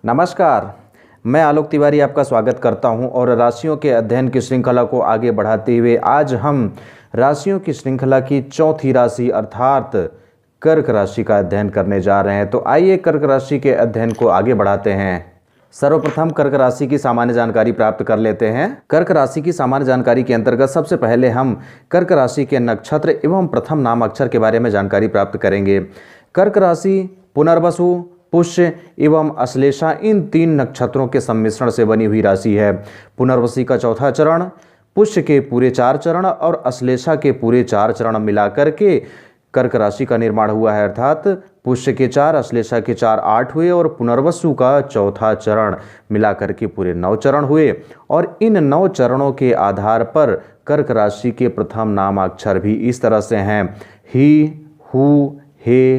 नमस्कार, मैं आलोक तिवारी आपका स्वागत करता हूं और राशियों के अध्ययन की श्रृंखला को आगे बढ़ाते हुए आज हम राशियों की श्रृंखला की चौथी राशि अर्थात कर्क राशि का अध्ययन करने जा रहे हैं। तो आइए कर्क राशि के अध्ययन को आगे बढ़ाते हैं। सर्वप्रथम कर्क राशि की सामान्य जानकारी प्राप्त कर लेते हैं। कर्क राशि की सामान्य जानकारी के अंतर्गत सबसे पहले हम कर्क राशि के नक्षत्र एवं प्रथम नाम अक्षर के बारे में जानकारी प्राप्त करेंगे। कर्क राशि पुनर्वसु, पुष्य एवं अश्लेषा इन तीन नक्षत्रों के सम्मिश्रण से बनी हुई राशि है। पुनर्वसी का चौथा चरण, पुष्य के पूरे 4 चरण और अश्लेषा के पूरे 4 चरण मिलाकर के कर्क राशि का निर्माण हुआ है। अर्थात पुष्य के 4, अश्लेषा के 4, 8 हुए और पुनर्वसु का चौथा चरण मिलाकर के पूरे 9 चरण हुए। और इन 9 चरणों के आधार पर कर्क राशि के प्रथम नामाक्षर भी इस तरह से हैं: ही, हु, हे,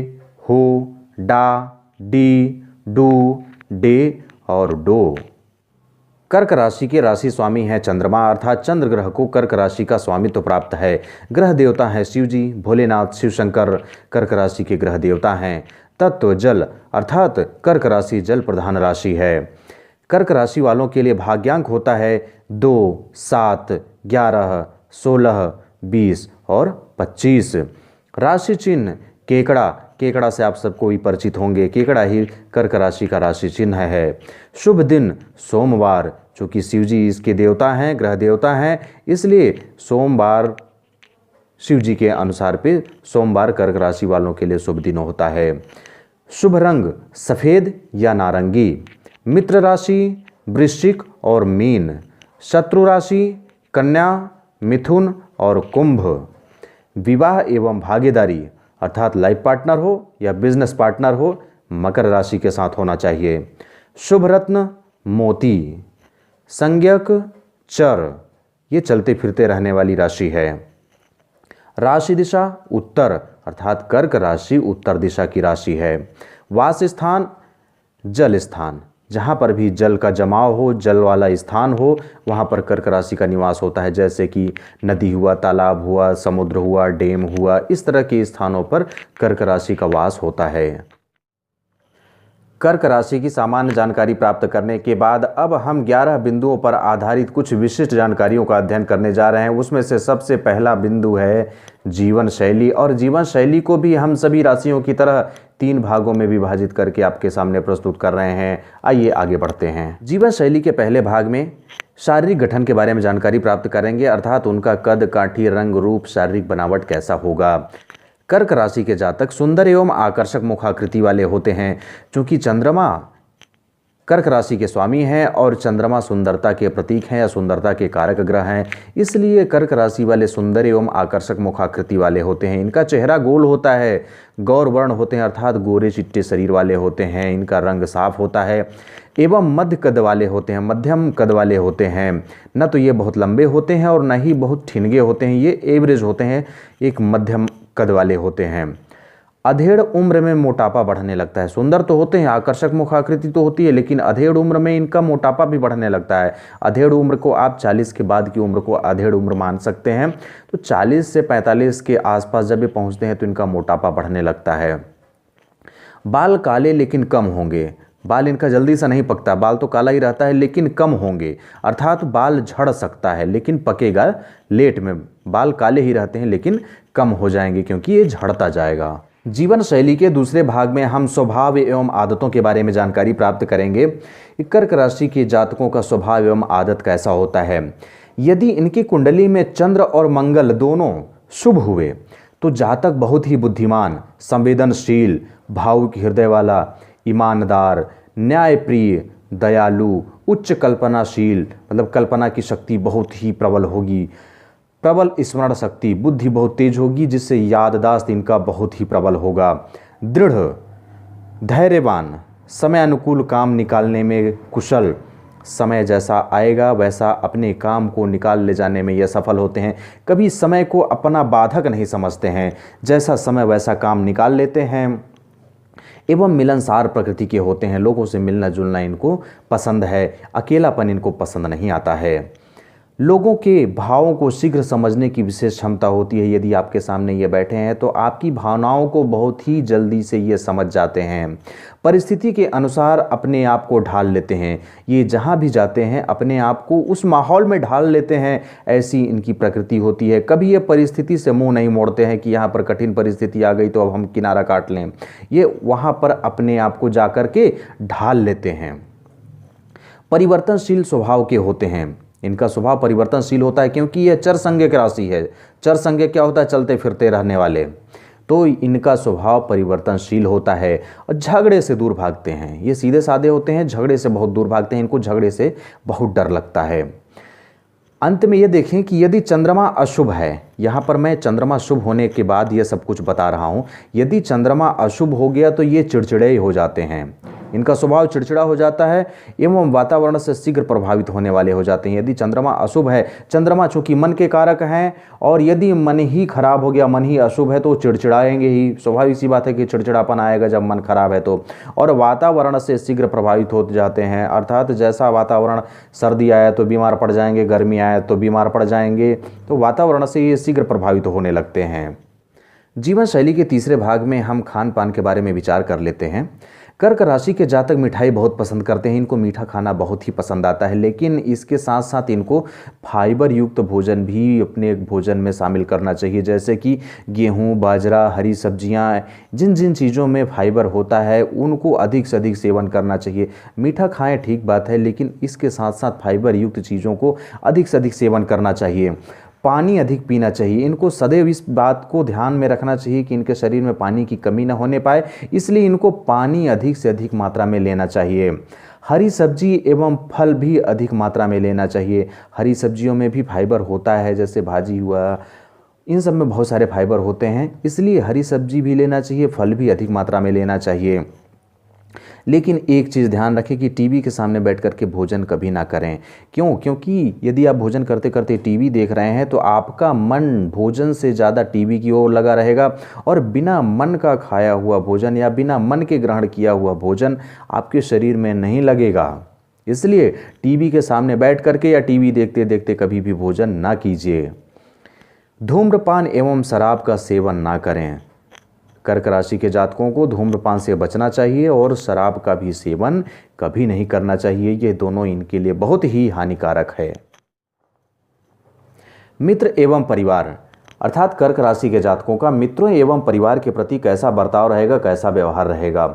हो, डा, डी, डू, डे और डो। कर्क राशि के राशि स्वामी हैं चंद्रमा, अर्थात चंद्र ग्रह को कर्क राशि का स्वामित्व प्राप्त है। ग्रह देवता हैं शिव जी, भोलेनाथ, शिव शंकर कर्क राशि के ग्रह देवता हैं। तत्व जल, अर्थात कर्क राशि जल प्रधान राशि है। कर्क राशि वालों के लिए भाग्यांक होता है 2, 7, 11, 16, 20 और 25। राशि चिन्ह केकड़ा, केकड़ा से आप सबको भी परिचित होंगे। केकड़ा ही कर्क राशि का राशि चिन्ह है। शुभ दिन सोमवार, चूँकि शिव जी इसके देवता हैं, ग्रह देवता हैं, इसलिए सोमवार शिव जी के अनुसार पे सोमवार कर्क राशि वालों के लिए शुभ दिन होता है। शुभ रंग सफ़ेद या नारंगी। मित्र राशि वृश्चिक और मीन। शत्रु राशि कन्या, मिथुन और कुंभ। विवाह एवं भागीदारी, अर्थात लाइफ पार्टनर हो या बिजनेस पार्टनर हो, मकर राशि के साथ होना चाहिए। शुभ रत्न मोती। संज्ञक चर, ये चलते फिरते रहने वाली राशि है। राशि दिशा उत्तर, अर्थात कर्क राशि उत्तर दिशा की राशि है। वास स्थान जल स्थान, जहाँ पर भी जल का जमाव हो, जल वाला स्थान हो, वहाँ पर कर्क राशि का निवास होता है। जैसे कि नदी हुआ, तालाब हुआ, समुद्र हुआ, डैम हुआ, इस तरह के स्थानों पर कर्क राशि का वास होता है। कर्क राशि की सामान्य जानकारी प्राप्त करने के बाद अब हम 11 बिंदुओं पर आधारित कुछ विशिष्ट जानकारियों का अध्ययन करने जा रहे हैं। उसमें से सबसे पहला बिंदु है जीवन शैली, और जीवन शैली को भी हम सभी राशियों की तरह 3 भागों में विभाजित करके आपके सामने प्रस्तुत कर रहे हैं। आइए आगे बढ़ते हैं। जीवन शैली के पहले भाग में शारीरिक गठन के बारे में जानकारी प्राप्त करेंगे, अर्थात उनका कद, काठी, रंग, रूप, शारीरिक बनावट कैसा होगा। कर्क राशि के जातक सुंदर एवं आकर्षक मुखाकृति वाले होते हैं। चूँकि चंद्रमा कर्क राशि के स्वामी हैं और चंद्रमा सुंदरता के प्रतीक हैं या सुंदरता के कारक ग्रह हैं, इसलिए कर्क राशि वाले सुंदर एवं आकर्षक मुखाकृति वाले होते हैं। इनका चेहरा गोल होता है, गौर वर्ण होते हैं, अर्थात गोरे चिट्टे शरीर वाले होते हैं। इनका रंग साफ होता है एवं मध्य कद वाले होते हैं, मध्यम कद वाले होते हैं। न तो ये बहुत लंबे होते हैं और न ही बहुत ठिनगे होते हैं, ये एवरेज होते हैं, एक मध्यम कद वाले होते हैं। अधेड़ उम्र में मोटापा बढ़ने लगता है। सुंदर तो होते हैं, आकर्षक मुखाकृति तो होती है, लेकिन अधेड़ उम्र में इनका मोटापा भी बढ़ने लगता है। अधेड़ उम्र को आप 40 के बाद की उम्र को अधेड़ उम्र मान सकते हैं। तो 40 से 45 के आसपास जब ये पहुंचते हैं तो इनका मोटापा बढ़ने लगता है। बाल काले लेकिन कम होंगे, बाल इनका जल्दी से नहीं पकता, बाल तो काला ही रहता है लेकिन कम होंगे, अर्थात बाल झड़ सकता है लेकिन पकेगा लेट में। बाल काले ही रहते हैं लेकिन कम हो जाएंगे क्योंकि ये झड़ता जाएगा। जीवन शैली के दूसरे भाग में हम स्वभाव एवं आदतों के बारे में जानकारी प्राप्त करेंगे। कर्क राशि के जातकों का स्वभाव एवं आदत कैसा होता है। यदि इनकी कुंडली में चंद्र और मंगल दोनों शुभ हुए तो जातक बहुत ही बुद्धिमान, संवेदनशील, भावुक हृदय वाला, ईमानदार, न्यायप्रिय, दयालु, उच्च कल्पनाशील, मतलब कल्पना की शक्ति बहुत ही प्रबल होगी, प्रबल स्मरण शक्ति, बुद्धि बहुत तेज होगी, जिससे याददाश्त इनका बहुत ही प्रबल होगा। दृढ़, धैर्यवान, समय अनुकूल काम निकालने में कुशल, समय जैसा आएगा वैसा अपने काम को निकाल ले जाने में यह सफल होते हैं। कभी समय को अपना बाधक नहीं समझते हैं, जैसा समय वैसा काम निकाल लेते हैं। एवं मिलनसार प्रकृति के होते हैं, लोगों से मिलना जुलना इनको पसंद है, अकेलापन इनको पसंद नहीं आता है। लोगों के भावों को शीघ्र समझने की विशेष क्षमता होती है। यदि आपके सामने ये बैठे हैं तो आपकी भावनाओं को बहुत ही जल्दी से ये समझ जाते हैं। परिस्थिति के अनुसार अपने आप को ढाल लेते हैं। ये जहाँ भी जाते हैं अपने आप को उस माहौल में ढाल लेते हैं, ऐसी इनकी प्रकृति होती है। कभी ये परिस्थिति से मुंह नहीं मोड़ते हैं कि यहाँ पर कठिन परिस्थिति आ गई तो अब हम किनारा काट लें। ये वहाँ पर अपने आप को जा कर के ढाल लेते हैं। परिवर्तनशील स्वभाव के होते हैं। इनका स्वभाव परिवर्तनशील होता है क्योंकि यह चर संज्ञक राशि है। चर संज्ञक क्या होता है? चलते फिरते रहने वाले। तो इनका स्वभाव परिवर्तनशील होता है और झगड़े से दूर भागते हैं। ये सीधे साधे होते हैं, झगड़े से बहुत दूर भागते हैं। इनको झगड़े से बहुत डर लगता है। अंत में ये देखें कि यदि चंद्रमा अशुभ है, यहाँ पर मैं चंद्रमा शुभ होने के बाद ये सब कुछ बता रहा हूँ। यदि चंद्रमा अशुभ हो गया तो ये चिड़चिड़े हो जाते हैं। इनका स्वभाव चिड़चिड़ा हो जाता है एवं वातावरण से शीघ्र प्रभावित होने वाले हो जाते हैं। यदि चंद्रमा अशुभ है, चंद्रमा चूंकि मन के कारक हैं, और यदि मन ही खराब हो गया, मन ही अशुभ है, तो चिड़चिड़ाएंगे ही। स्वाभाविक सी बात है कि चिड़चिड़ापन आएगा जब मन खराब है तो। और वातावरण से शीघ्र प्रभावित हो जाते हैं, अर्थात जैसा वातावरण, सर्दी आया तो बीमार पड़ जाएंगे, गर्मी आया तो बीमार पड़ जाएंगे। तो वातावरण से ये शीघ्र प्रभावित होने लगते हैं। जीवन शैली के तीसरे भाग में हम खान पान के बारे में विचार कर लेते हैं। कर्क राशि के जातक मिठाई बहुत पसंद करते हैं। इनको मीठा खाना बहुत ही पसंद आता है, लेकिन इसके साथ साथ इनको फाइबर युक्त भोजन भी अपने भोजन में शामिल करना चाहिए, जैसे कि गेहूं, बाजरा, हरी सब्जियां। जिन जिन चीज़ों में फाइबर होता है उनको अधिक से अधिक सेवन करना चाहिए। मीठा खाएं ठीक बात है, लेकिन इसके साथ साथ फाइबर युक्त चीज़ों को अधिक से अधिक सेवन करना चाहिए। पानी अधिक पीना चाहिए। इनको सदैव इस बात को ध्यान में रखना चाहिए कि इनके शरीर में पानी की कमी न होने पाए, इसलिए इनको पानी अधिक से अधिक मात्रा में लेना चाहिए। हरी सब्जी एवं फल भी अधिक मात्रा में लेना चाहिए। हरी सब्जियों में भी फाइबर होता है, जैसे भाजी हुआ, इन सब में बहुत सारे फाइबर होते हैं, इसलिए हरी सब्जी भी लेना चाहिए, फल भी अधिक मात्रा में लेना चाहिए। लेकिन एक चीज़ ध्यान रखें कि टीवी के सामने बैठ कर के भोजन कभी ना करें। क्यों? क्योंकि यदि आप भोजन करते करते टीवी देख रहे हैं तो आपका मन भोजन से ज़्यादा टीवी की ओर लगा रहेगा, और बिना मन का खाया हुआ भोजन या बिना मन के ग्रहण किया हुआ भोजन आपके शरीर में नहीं लगेगा। इसलिए टीवी के सामने बैठ करके या टीवी देखते देखते कभी भी भोजन ना कीजिए। धूम्रपान एवं शराब का सेवन ना करें। कर्क राशि के जातकों को धूम्रपान से बचना चाहिए और शराब का भी सेवन कभी नहीं करना चाहिए। ये दोनों इनके लिए बहुत ही हानिकारक है। मित्र एवं परिवार, अर्थात कर्क राशि के जातकों का मित्रों एवं परिवार के प्रति कैसा बर्ताव रहेगा, कैसा व्यवहार रहेगा।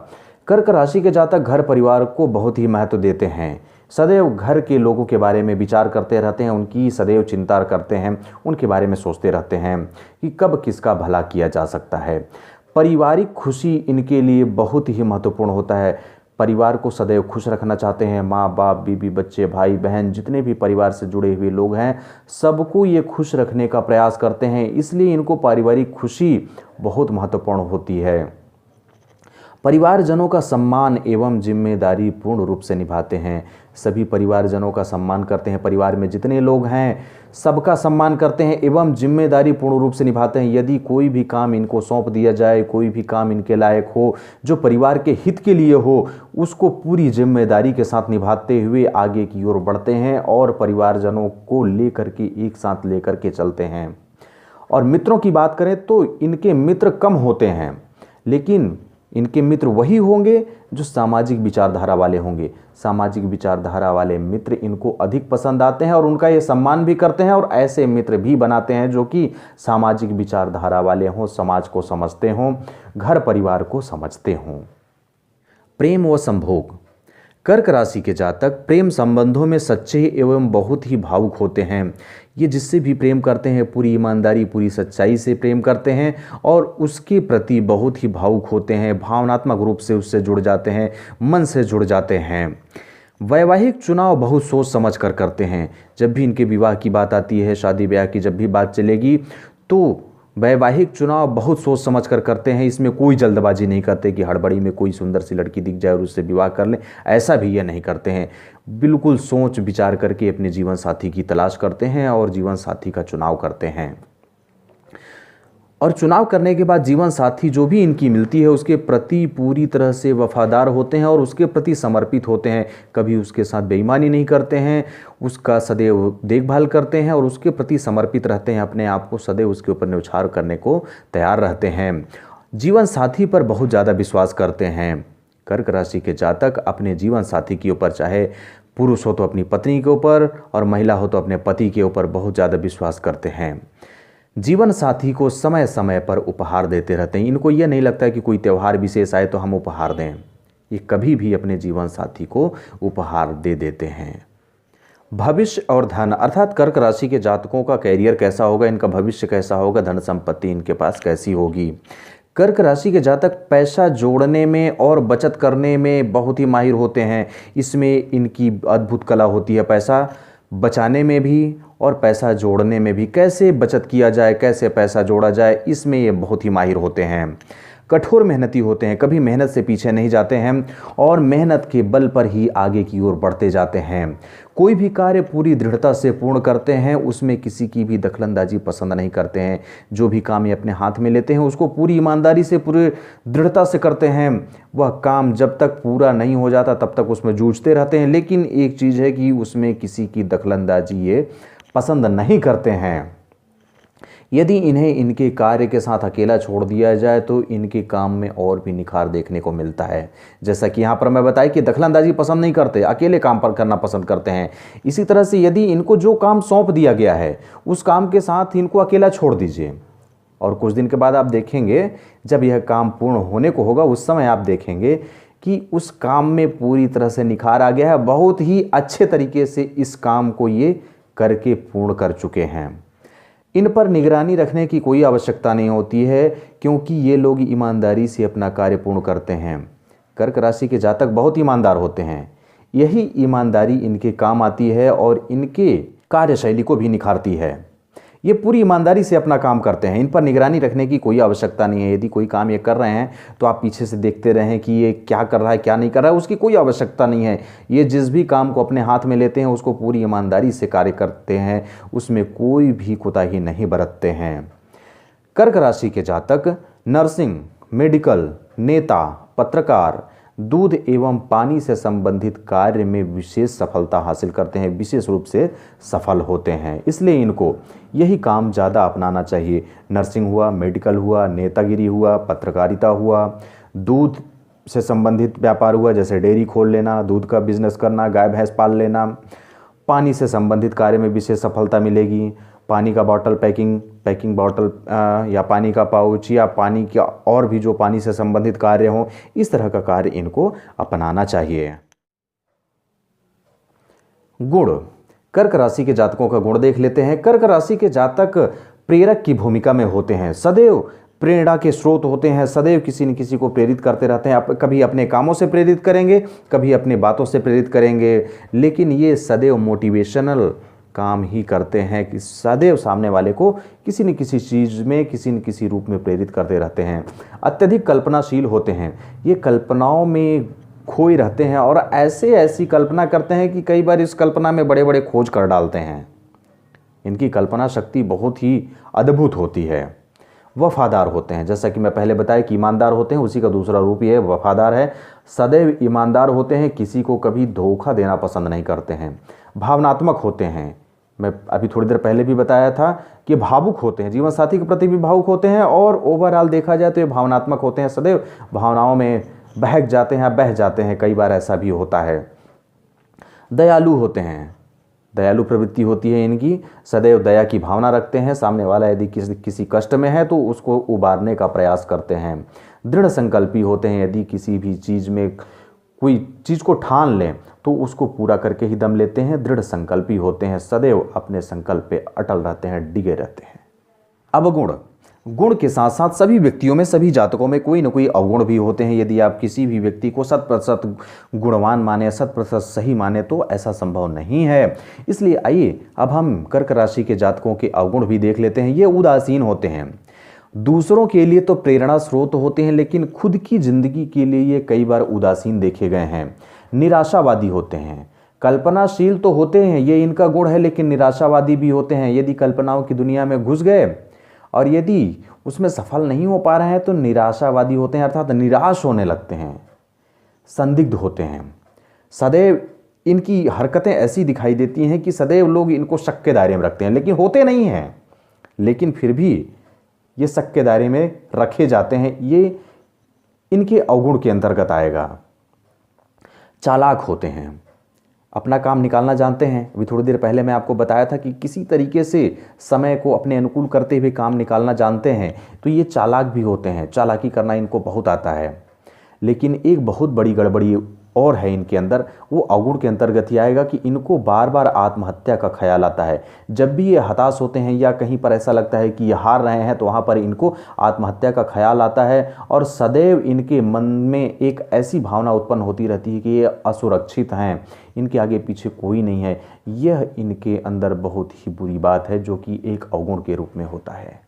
कर्क राशि के जातक घर परिवार को बहुत ही महत्व देते हैं। सदैव घर के लोगों के बारे में विचार करते रहते हैं, उनकी सदैव चिंता करते हैं, उनके बारे में सोचते रहते हैं कि कब किसका भला किया जा सकता है। पारिवारिक खुशी इनके लिए बहुत ही महत्वपूर्ण होता है। परिवार को सदैव खुश रखना चाहते हैं। माँ बाप, बीबी, बच्चे, भाई बहन, जितने भी परिवार से जुड़े हुए लोग हैं, सबको ये खुश रखने का प्रयास करते हैं, इसलिए इनको पारिवारिक खुशी बहुत महत्वपूर्ण होती है। परिवारजनों का सम्मान एवं जिम्मेदारी पूर्ण रूप से निभाते हैं। सभी परिवारजनों का सम्मान करते हैं। परिवार में जितने लोग हैं सबका सम्मान करते हैं एवं जिम्मेदारी पूर्ण रूप से निभाते हैं। यदि कोई भी काम इनको सौंप दिया जाए, कोई भी काम इनके लायक हो, जो परिवार के हित के लिए हो, उसको पूरी जिम्मेदारी के साथ निभाते हुए आगे की ओर बढ़ते हैं और परिवारजनों को लेकर के एक साथ लेकर के चलते हैं। और मित्रों की बात करें तो इनके मित्र कम होते हैं, लेकिन इनके मित्र वही होंगे जो सामाजिक विचारधारा वाले होंगे। सामाजिक विचारधारा वाले मित्र इनको अधिक पसंद आते हैं और उनका ये सम्मान भी करते हैं, और ऐसे मित्र भी बनाते हैं जो कि सामाजिक विचारधारा वाले हों, समाज को समझते हों, घर परिवार को समझते हों। प्रेम व संभोग, कर्क राशि के जातक प्रेम संबंधों में सच्चे एवं बहुत ही भावुक होते हैं। ये जिससे भी प्रेम करते हैं पूरी ईमानदारी, पूरी सच्चाई से प्रेम करते हैं और उसके प्रति बहुत ही भावुक होते हैं, भावनात्मक रूप से उससे जुड़ जाते हैं, मन से जुड़ जाते हैं। वैवाहिक चुनाव बहुत सोच समझ कर करते हैं। जब भी इनके विवाह की बात आती है, शादी ब्याह की जब भी बात चलेगी, तो वैवाहिक चुनाव बहुत सोच समझ कर करते हैं। इसमें कोई जल्दबाजी नहीं करते कि हड़बड़ी में कोई सुंदर सी लड़की दिख जाए और उससे विवाह कर लें, ऐसा भी ये नहीं करते हैं। बिल्कुल सोच विचार करके अपने जीवन साथी की तलाश करते हैं और जीवन साथी का चुनाव करते हैं। और चुनाव करने के बाद जीवन साथी जो भी इनकी मिलती है उसके प्रति पूरी तरह से वफादार होते हैं और उसके प्रति समर्पित होते हैं। कभी उसके साथ बेईमानी नहीं करते हैं, उसका सदैव देखभाल करते हैं और उसके प्रति समर्पित रहते हैं, अपने आप को सदैव उसके ऊपर न्यौछावर करने को तैयार रहते हैं। जीवन साथी पर बहुत ज़्यादा विश्वास करते हैं। कर्क राशि के जातक अपने जीवन साथी के ऊपर, चाहे पुरुष हो तो अपनी पत्नी के ऊपर और महिला हो तो अपने पति के ऊपर बहुत ज़्यादा विश्वास करते हैं। जीवन साथी को समय समय पर उपहार देते रहते हैं। इनको यह नहीं लगता है कि कोई त्यौहार विशेष आए तो हम उपहार दें। ये कभी भी अपने जीवन साथी को उपहार दे देते हैं। भविष्य और धन, अर्थात कर्क राशि के जातकों का कैरियर कैसा होगा, इनका भविष्य कैसा होगा, धन संपत्ति इनके पास कैसी होगी। कर्क राशि के जातक पैसा जोड़ने में और बचत करने में बहुत ही माहिर होते हैं। इसमें इनकी अद्भुत कला होती है, पैसा बचाने में भी और पैसा जोड़ने में भी। कैसे बचत किया जाए, कैसे पैसा जोड़ा जाए, इसमें ये बहुत ही माहिर होते हैं। कठोर मेहनती होते हैं, कभी मेहनत से पीछे नहीं जाते हैं और मेहनत के बल पर ही आगे की ओर बढ़ते जाते हैं। कोई भी कार्य पूरी दृढ़ता से पूर्ण करते हैं, उसमें किसी की भी दखलंदाजी पसंद नहीं करते हैं। जो भी काम ये अपने हाथ में लेते हैं उसको पूरी ईमानदारी से, पूरी दृढ़ता से करते हैं। वह काम जब तक पूरा नहीं हो जाता तब तक उसमें जूझते रहते हैं, लेकिन एक चीज़ है कि उसमें किसी की दखलंदाजी ये पसंद नहीं करते हैं। यदि इन्हें इनके कार्य के साथ अकेला छोड़ दिया जाए तो इनके काम में और भी निखार देखने को मिलता है। जैसा कि यहाँ पर मैं बताया कि दखलंदाजी पसंद नहीं करते, अकेले काम पर करना पसंद करते हैं। इसी तरह से यदि इनको जो काम सौंप दिया गया है उस काम के साथ इनको अकेला छोड़ दीजिए और कुछ दिन के बाद आप देखेंगे जब यह काम पूर्ण होने को होगा उस समय आप देखेंगे कि उस काम में पूरी तरह से निखार आ गया है। बहुत ही अच्छे तरीके से इस काम को ये करके पूर्ण कर चुके हैं। इन पर निगरानी रखने की कोई आवश्यकता नहीं होती है क्योंकि ये लोग ईमानदारी से अपना कार्य पूर्ण करते हैं। कर्क राशि के जातक बहुत ईमानदार होते हैं। यही ईमानदारी इनके काम आती है और इनके कार्यशैली को भी निखारती है। ये पूरी ईमानदारी से अपना काम करते हैं। इन पर निगरानी रखने की कोई आवश्यकता नहीं है। यदि कोई काम ये कर रहे हैं तो आप पीछे से देखते रहें कि ये क्या कर रहा है क्या नहीं कर रहा है, उसकी कोई आवश्यकता नहीं है। ये जिस भी काम को अपने हाथ में लेते हैं उसको पूरी ईमानदारी से कार्य करते हैं, उसमें कोई भी कोताही नहीं बरतते हैं। कर्क राशि के जातक नर्सिंग, मेडिकल, नेता, पत्रकार, दूध एवं पानी से संबंधित कार्य में विशेष सफलता हासिल करते हैं, विशेष रूप से सफल होते हैं। इसलिए इनको यही काम ज़्यादा अपनाना चाहिए। नर्सिंग हुआ, मेडिकल हुआ, नेतागिरी हुआ, पत्रकारिता हुआ, दूध से संबंधित व्यापार हुआ जैसे डेयरी खोल लेना, दूध का बिजनेस करना, गाय भैंस पाल लेना, पानी से संबंधित कार्य में विशेष सफलता मिलेगी। पानी का बॉटल पैकिंग बॉटल या पानी का पाउच या पानी का और भी जो पानी से संबंधित कार्य हो, इस तरह का कार्य इनको अपनाना चाहिए। गुण, कर्क राशि के जातकों का गुण देख लेते हैं। कर्क राशि के जातक प्रेरक की भूमिका में होते हैं, सदैव प्रेरणा के स्रोत होते हैं, सदैव किसी न किसी को प्रेरित करते रहते हैं। कभी अपने कामों से प्रेरित करेंगे, कभी अपनी बातों से प्रेरित करेंगे, लेकिन ये सदैव मोटिवेशनल काम ही करते हैं कि सदैव सामने वाले को किसी न किसी चीज़ में, किसी न किसी रूप में प्रेरित करते रहते हैं। अत्यधिक कल्पनाशील होते हैं, ये कल्पनाओं में खोए रहते हैं और ऐसी कल्पना करते हैं कि कई बार इस कल्पना में बड़े बड़े खोज कर डालते हैं। इनकी कल्पना शक्ति बहुत ही अद्भुत होती है। वफादार होते हैं, जैसा कि मैं पहले बताया कि ईमानदार होते हैं, उसी का दूसरा रूप ये वफादार है। सदैव ईमानदार होते हैं, किसी को कभी धोखा देना पसंद नहीं करते हैं। भावनात्मक होते हैं, मैं अभी थोड़ी देर पहले भी बताया था कि भावुक होते हैं, जीवन साथी के प्रति भी भावुक होते हैं और ओवरऑल देखा जाए तो ये भावनात्मक होते हैं, सदैव भावनाओं में बहक जाते हैं, बह जाते हैं, कई बार ऐसा भी होता है। दयालु होते हैं, दयालु प्रवृत्ति होती है इनकी, सदैव दया की भावना रखते हैं। सामने वाला यदि किसी कष्ट में है तो उसको उबारने का प्रयास करते हैं। दृढ़ संकल्पी होते हैं, यदि किसी भी चीज़ में कोई चीज़ को ठान लें तो उसको पूरा करके ही दम लेते हैं। दृढ़ संकल्पी होते हैं, सदैव अपने संकल्प पे अटल रहते हैं, डिगे रहते हैं। अवगुण, गुण के साथ साथ सभी व्यक्तियों में, सभी जातकों में कोई न कोई अवगुण भी होते हैं। यदि आप किसी भी व्यक्ति को 100% गुणवान माने, 100% सही माने तो ऐसा संभव नहीं है। इसलिए आइए अब हम कर्क राशि के जातकों के अवगुण भी देख लेते हैं। ये उदासीन होते हैं, दूसरों के लिए तो प्रेरणा स्रोत होते हैं, लेकिन खुद की जिंदगी के लिए ये कई बार उदासीन देखे गए हैं। निराशावादी होते हैं, कल्पनाशील तो होते हैं, ये इनका गुण है, लेकिन निराशावादी भी होते हैं। यदि कल्पनाओं की दुनिया में घुस गए और यदि उसमें सफल नहीं हो पा रहे हैं तो निराशावादी होते हैं, अर्थात निराश होने लगते हैं, संदिग्ध होते हैं। सदैव इनकी हरकतें ऐसी दिखाई देती हैं कि सदैव लोग इनको शक के दायरे में रखते हैं, लेकिन होते नहीं हैं, लेकिन फिर भी ये शक के दायरे में रखे जाते हैं। ये इनके अवगुण के अंतर्गत आएगा। चालाक होते हैं, अपना काम निकालना जानते हैं। अभी थोड़ी देर पहले मैं आपको बताया था कि किसी तरीके से समय को अपने अनुकूल करते हुए काम निकालना जानते हैं, तो ये चालाक भी होते हैं, चालाकी करना इनको बहुत आता है। लेकिन एक बहुत बड़ी गड़बड़ी और है इनके अंदर, वो अवगुण के अंतर्गत ही आएगा कि इनको बार बार आत्महत्या का ख्याल आता है। जब भी ये हताश होते हैं या कहीं पर ऐसा लगता है कि ये हार रहे हैं, तो वहाँ पर इनको आत्महत्या का ख्याल आता है और सदैव इनके मन में एक ऐसी भावना उत्पन्न होती रहती है कि ये असुरक्षित हैं, इनके आगे पीछे कोई नहीं है। यह इनके अंदर बहुत ही बुरी बात है, जो कि एक अवगुण के रूप में होता है।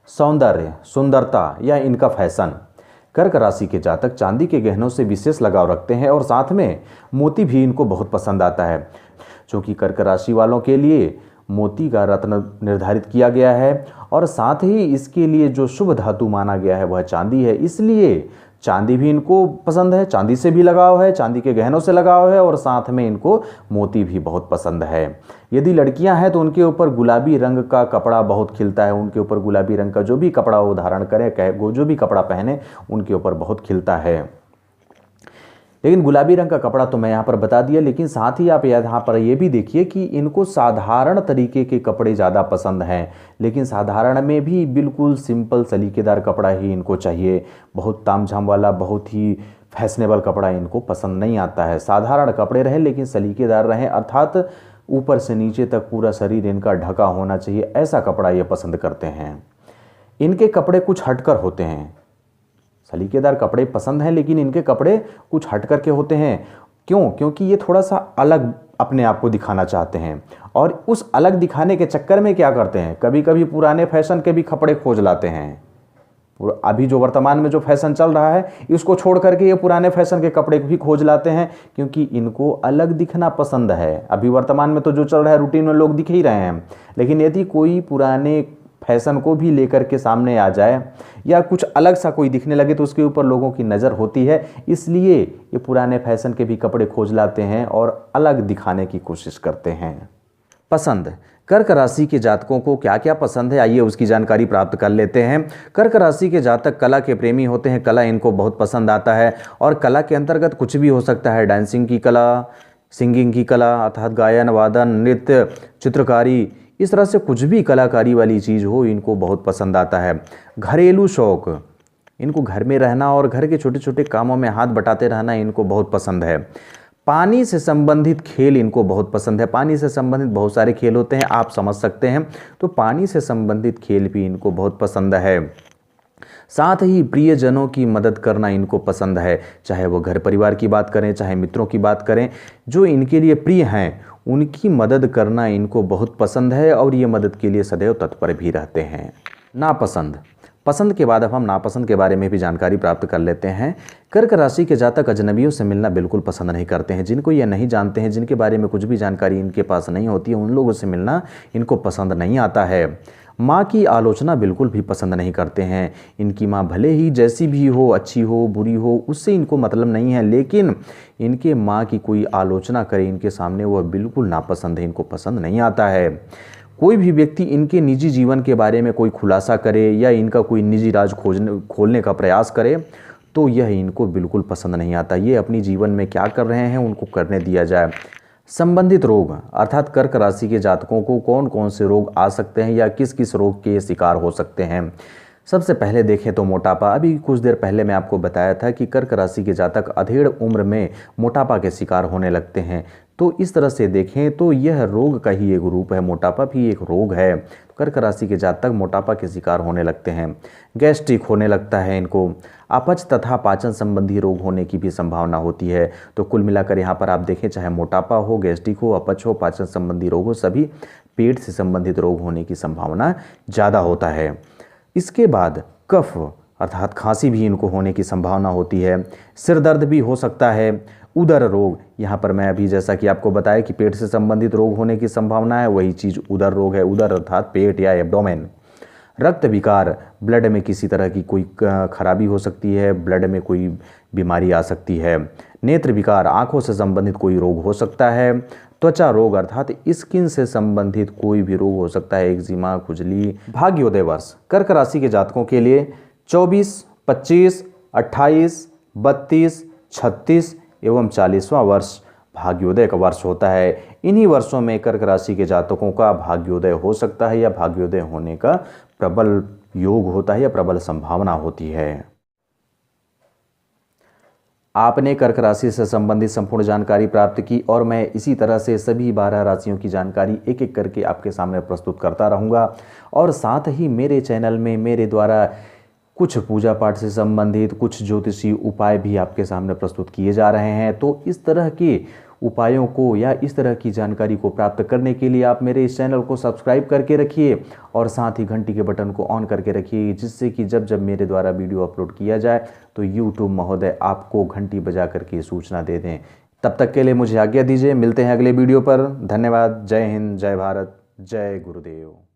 सौंदर्य, सुंदरता या इनका फैशन। कर्क राशि के जातक चांदी के गहनों से विशेष लगाव रखते हैं और साथ में मोती भी इनको बहुत पसंद आता है। क्योंकि कर्क राशि वालों के लिए मोती का रत्न निर्धारित किया गया है और साथ ही इसके लिए जो शुभ धातु माना गया है वह चांदी है, इसलिए चांदी भी इनको पसंद है, चांदी से भी लगाव है, चांदी के गहनों से लगाव है और साथ में इनको मोती भी बहुत पसंद है। यदि लड़कियां हैं तो उनके ऊपर गुलाबी रंग का कपड़ा बहुत खिलता है, उनके ऊपर गुलाबी रंग का जो भी कपड़ा वो धारण करें, जो भी कपड़ा पहने, उनके ऊपर बहुत खिलता है। लेकिन गुलाबी रंग का कपड़ा तो मैं यहाँ पर बता दिया, लेकिन साथ ही आप यहाँ पर ये भी देखिए कि इनको साधारण तरीके के कपड़े ज़्यादा पसंद हैं। लेकिन साधारण में भी बिल्कुल सिंपल सलीकेदार कपड़ा ही इनको चाहिए। बहुत तामझाम वाला, बहुत ही फैशनेबल कपड़ा इनको पसंद नहीं आता है। साधारण कपड़े रहें लेकिन सलीकेदार रहें, अर्थात ऊपर से नीचे तक पूरा शरीर इनका ढका होना चाहिए, ऐसा कपड़ा ये पसंद करते हैं। इनके कपड़े कुछ हटकर होते हैं। सलीकेदार कपड़े पसंद हैं लेकिन इनके कपड़े कुछ हट कर के होते हैं। क्यों? क्योंकि ये थोड़ा सा अलग अपने आप को दिखाना चाहते हैं और उस अलग दिखाने के चक्कर में क्या करते हैं, कभी कभी पुराने फैशन के भी कपड़े खोज लाते हैं। अभी जो वर्तमान में जो फैशन चल रहा है इसको छोड़ करके ये पुराने फैशन के कपड़े भी खोज लाते हैं, क्योंकि इनको अलग दिखना पसंद है। अभी वर्तमान में तो जो चल रहा है रूटीन में लोग दिख ही रहे हैं, लेकिन यदि कोई पुराने फैशन को भी लेकर के सामने आ जाए या कुछ अलग सा कोई दिखने लगे तो उसके ऊपर लोगों की नज़र होती है, इसलिए ये पुराने फैशन के भी कपड़े खोज लाते हैं और अलग दिखाने की कोशिश करते हैं। पसंद, कर्क राशि के जातकों को क्या क्या पसंद है, आइए उसकी जानकारी प्राप्त कर लेते हैं। कर्क राशि के जातक कला के प्रेमी होते हैं, कला इनको बहुत पसंद आता है और कला के अंतर्गत कुछ भी हो सकता है। डांसिंग की कला, सिंगिंग की कला अर्थात गायन, वादन, नृत्य, चित्रकारी, इस तरह से कुछ भी कलाकारी वाली चीज़ हो इनको बहुत पसंद आता है। घरेलू शौक, इनको घर में रहना और घर के छोटे छोटे कामों में हाथ बटाते रहना इनको बहुत पसंद है। पानी से संबंधित खेल इनको बहुत पसंद है। पानी से संबंधित बहुत सारे खेल होते हैं, आप समझ सकते हैं, तो पानी से संबंधित खेल भी इनको बहुत पसंद है। साथ ही प्रियजनों की मदद करना इनको पसंद है, चाहे वो घर परिवार की बात करें, चाहे मित्रों की बात करें, जो इनके लिए प्रिय हैं उनकी मदद करना इनको बहुत पसंद है और ये मदद के लिए सदैव तत्पर भी रहते हैं। नापसंद, पसंद के बाद अब हम नापसंद के बारे में भी जानकारी प्राप्त कर लेते हैं। कर्क राशि के जातक अजनबियों से मिलना बिल्कुल पसंद नहीं करते हैं। जिनको ये नहीं जानते हैं, जिनके बारे में कुछ भी जानकारी इनके पास नहीं होती है, उन लोगों से मिलना इनको पसंद नहीं आता है। माँ की आलोचना बिल्कुल भी पसंद नहीं करते हैं। इनकी माँ भले ही जैसी भी हो, अच्छी हो, बुरी हो, उससे इनको मतलब नहीं है, लेकिन इनके माँ की कोई आलोचना करे इनके सामने वह बिल्कुल नापसंद है, इनको पसंद नहीं आता है। कोई भी व्यक्ति इनके निजी जीवन के बारे में कोई खुलासा करे या इनका कोई निजी राज खोलने का प्रयास करे तो यह इनको बिल्कुल पसंद नहीं आता। ये अपनी जीवन में क्या कर रहे हैं उनको करने दिया जाए। संबंधित रोग, अर्थात कर्क राशि के जातकों को कौन कौन से रोग आ सकते हैं या किस किस रोग के शिकार हो सकते हैं। सबसे पहले देखें तो मोटापा। अभी कुछ देर पहले मैं आपको बताया था कि कर्क राशि के जातक अधेड़ उम्र में मोटापा के शिकार होने लगते हैं, तो इस तरह से देखें तो यह रोग का ही एक रूप है। मोटापा भी एक रोग है। कर्क राशि के जातक मोटापा के शिकार होने लगते हैं। गैस्ट्रिक होने लगता है इनको। अपच तथा पाचन संबंधी रोग होने की भी संभावना होती है। तो कुल मिलाकर यहाँ पर आप देखें, चाहे मोटापा हो, गैस्ट्रिक हो, अपच हो, पाचन संबंधी रोग हो, सभी पेट से संबंधित रोग होने की संभावना ज़्यादा होता है। इसके बाद कफ अर्थात खांसी भी इनको होने की संभावना होती है। सिर दर्द भी हो सकता है। उदर रोग, यहाँ पर मैं अभी जैसा कि आपको बताया कि पेट से संबंधित रोग होने की संभावना है, वही चीज़ उदर रोग है। उदर अर्थात पेट या एब्डोमेन। रक्त विकार, ब्लड में किसी तरह की कोई खराबी हो सकती है, ब्लड में कोई बीमारी आ सकती है। नेत्र विकार, आंखों से संबंधित कोई रोग हो सकता है। त्वचा रोग अर्थात स्किन से संबंधित कोई भी रोग हो सकता है, एक्जिमा, खुजली। भाग्योदय वर्ष कर्क राशि के जातकों के लिए 24, 25, 28, 32, 36 एवं 40वां वर्ष भाग्योदय का वर्ष होता है। इन्हीं वर्षों में कर्क राशि के जातकों का भाग्योदय हो सकता है या भाग्योदय होने का प्रबल योग होता है या प्रबल संभावना होती है। आपने कर्क राशि से संबंधित संपूर्ण जानकारी प्राप्त की और मैं इसी तरह से सभी 12 राशियों की जानकारी एक एक करके आपके सामने प्रस्तुत करता रहूँगा। और साथ ही मेरे चैनल में मेरे द्वारा कुछ पूजा पाठ से संबंधित कुछ ज्योतिषी उपाय भी आपके सामने प्रस्तुत किए जा रहे हैं। तो इस तरह के उपायों को या इस तरह की जानकारी को प्राप्त करने के लिए आप मेरे इस चैनल को सब्सक्राइब करके रखिए और साथ ही घंटी के बटन को ऑन करके रखिए, जिससे कि जब जब मेरे द्वारा वीडियो अपलोड किया जाए तो यूट्यूब महोदय आपको घंटी बजा करके सूचना दे दें। तब तक के लिए मुझे आज्ञा दीजिए, मिलते हैं अगले वीडियो पर। धन्यवाद। जय हिंद, जय भारत, जय गुरुदेव।